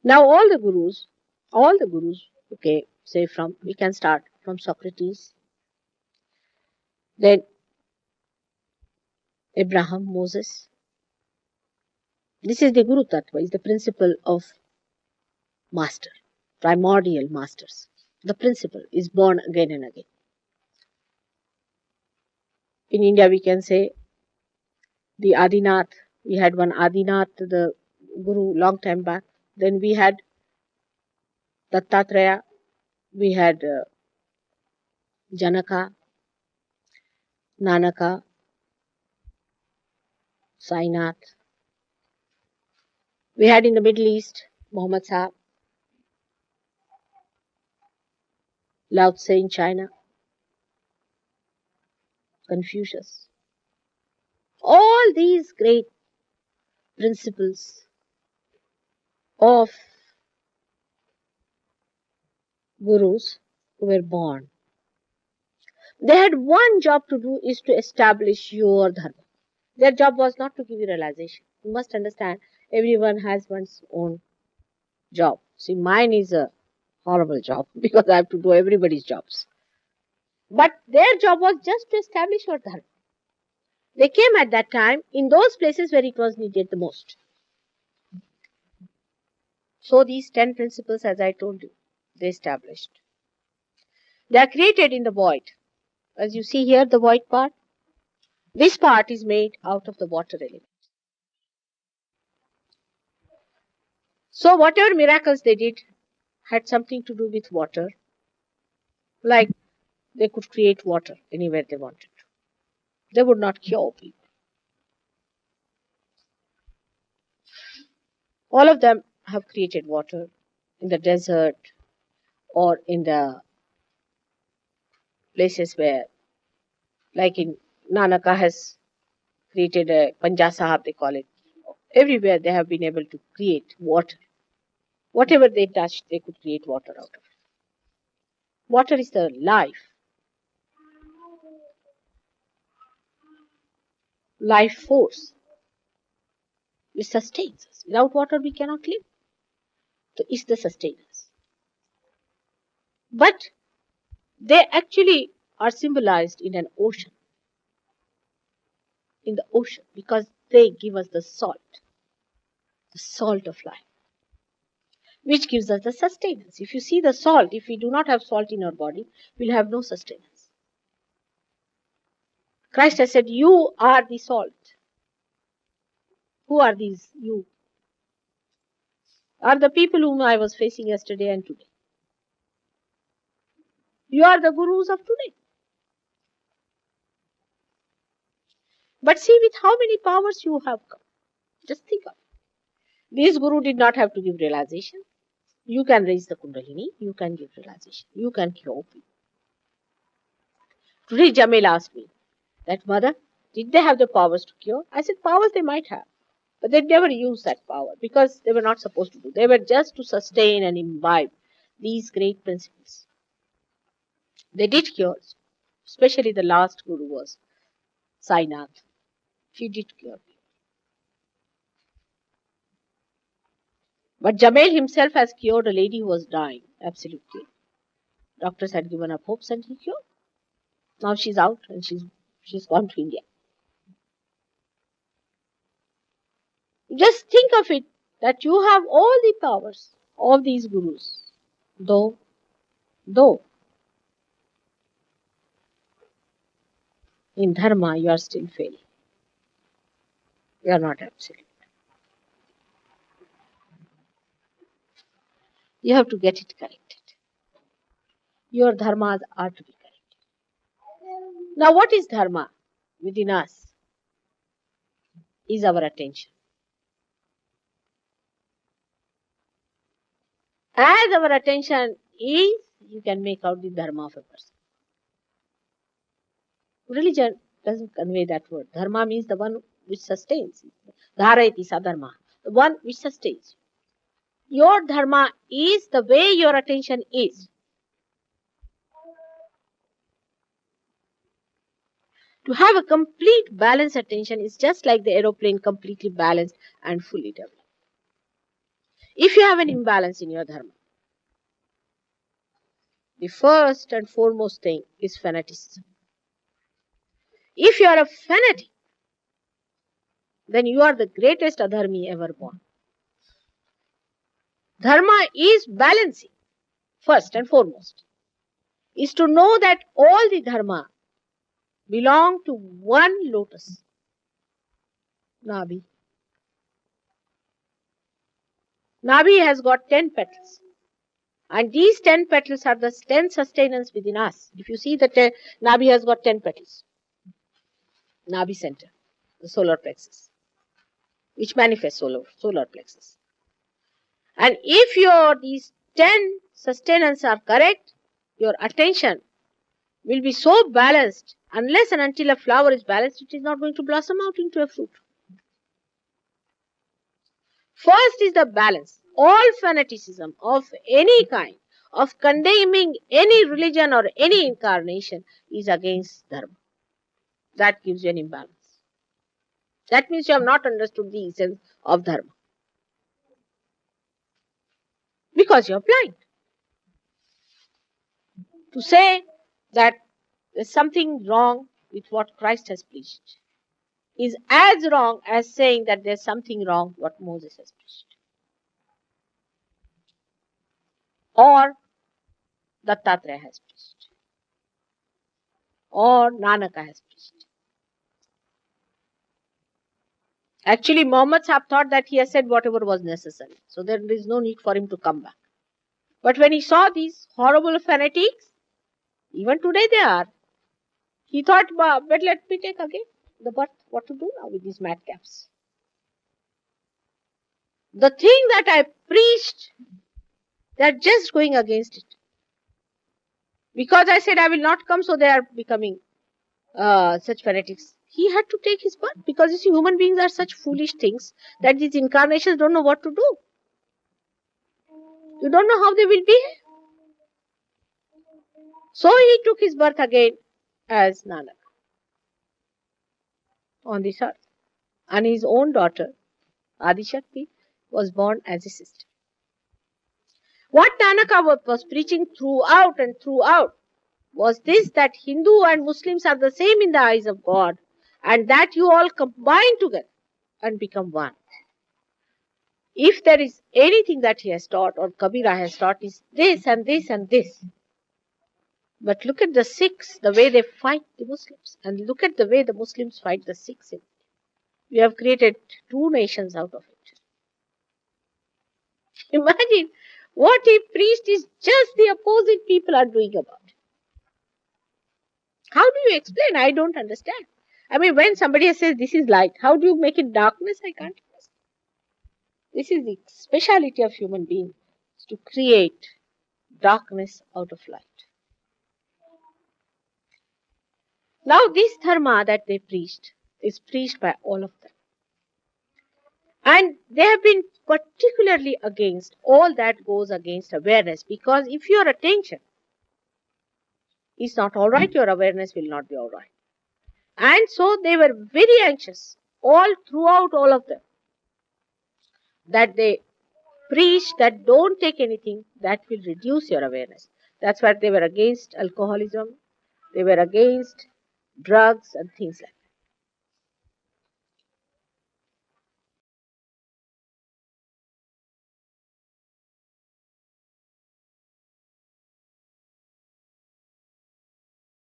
Now all the gurus, okay, say we can start from Socrates, then Abraham, Moses. This is the Guru Tattva, is the principle of master, primordial masters. The principle is born again and again. In India, we can say the Adinath. We had one Adinath, the Guru, long time back. Then we had Dattatreya. We had Janaka, Nanaka, Sainath. We had in the Middle East Muhammad Sahib, Lao Tse in China, Confucius. All these great principles of gurus who were born, they had one job to do, is to establish your dharma. Their job was not to give you realization. You must understand, everyone has one's own job. See, mine is a horrible job because I have to do everybody's jobs. But their job was just to establish your dharma. They came at that time in those places where it was needed the most. So these 10 principles, as I told you, they established. They are created in the void. As you see here, the void part. This part is made out of the water element. So whatever miracles they did had something to do with water. Like they could create water anywhere they wanted to. They would not cure people. All of them have created water in the desert or in the places where, like in Nanaka has created a Panja Sahab, they call it. Everywhere they have been able to create water. Whatever they touched, they could create water out of it. Water is the life force. It sustains us. Without water, we cannot live. So it's the sustenance. But they actually are symbolized in an ocean. In the ocean, because they give us the salt of life, which gives us the sustenance. If you see the salt, if we do not have salt in our body, we'll have no sustenance. Christ has said, you are the salt. Who are these you? Are the people whom I was facing yesterday and today. You are the gurus of today. But see with how many powers you have come. Just think of it. This guru did not have to give realization. You can raise the kundalini, you can give realization, you can cure people. Today Jamil asked me that, mother, did they have the powers to cure? I said, powers they might have, but they never used that power because they were not supposed to do. They were just to sustain and imbibe these great principles. They did cure, especially the last guru was Sainath. She did cure people. But Jamil himself has cured a lady who was dying, absolutely. Doctors had given up hopes and he cured. Now she's out and she's gone to India. Just think of it, that you have all the powers of these gurus, though in dharma you are still failing. You are not absolute. You have to get it corrected. Your dharmas are to be corrected. Now what is dharma within us? Is our attention. As our attention is, you can make out the dharma of a person. Religion doesn't convey that word. Dharma means the one which sustains. Dharayati sadharma, the one which sustains. Your dharma is the way your attention is. To have a complete balanced attention is just like the aeroplane completely balanced and fully developed. If you have an imbalance in your dharma, the first and foremost thing is fanaticism. If you are a fanatic, then you are the greatest adharmi ever born. Dharma is balancing, first and foremost, is to know that all the dharma belong to one lotus, Nabi. Nabi has got 10 petals. And these 10 petals are the 10 sustenance within us. If you see that Nabi has got 10 petals. Nabi center, the solar plexus, which manifests solar plexus. And if these 10 sustenance are correct, your attention will be so balanced. Unless and until a flower is balanced, it is not going to blossom out into a fruit. First is the balance. All fanaticism of any kind, of condemning any religion or any incarnation, is against dharma. That gives you an imbalance. That means you have not understood the essence of dharma. Because you are blind. To say that there is something wrong with what Christ has preached is as wrong as saying that there is something wrong what Moses has preached. Or Dattatreya has preached. Or Nanaka has preached. Actually, Muhammad Sahib thought that he has said whatever was necessary. So there is no need for him to come back. But when he saw these horrible fanatics, even today they are, he thought, but let me take again the birth. What to do now with these madcaps? The thing that I preached, they are just going against it. Because I said I will not come, so they are becoming such fanatics. He had to take his birth because you see, human beings are such foolish things that these incarnations don't know what to do. You don't know how they will behave. So he took his birth again as Nanak on this earth. And his own daughter, Adishakti, was born as a sister. What Nanaka was preaching throughout and throughout was this, that Hindu and Muslims are the same in the eyes of God, and that you all combine together and become one. If there is anything that he has taught or Kabira has taught, is this and this and this. But look at the Sikhs, the way they fight the Muslims, and look at the way the Muslims fight the Sikhs. We have created two nations out of it. Imagine what he preached is just the opposite people are doing about it. How do you explain? I don't understand. I mean, when somebody says this is light, how do you make it darkness? I can't understand. This is the speciality of human being, to create darkness out of light. Now this dharma that they preached is preached by all of them. And they have been particularly against all that goes against awareness, because if your attention is not all right, your awareness will not be all right. And so they were very anxious all throughout, all of them, that they preached that don't take anything that will reduce your awareness. That's why they were against alcoholism, they were against drugs and things like that.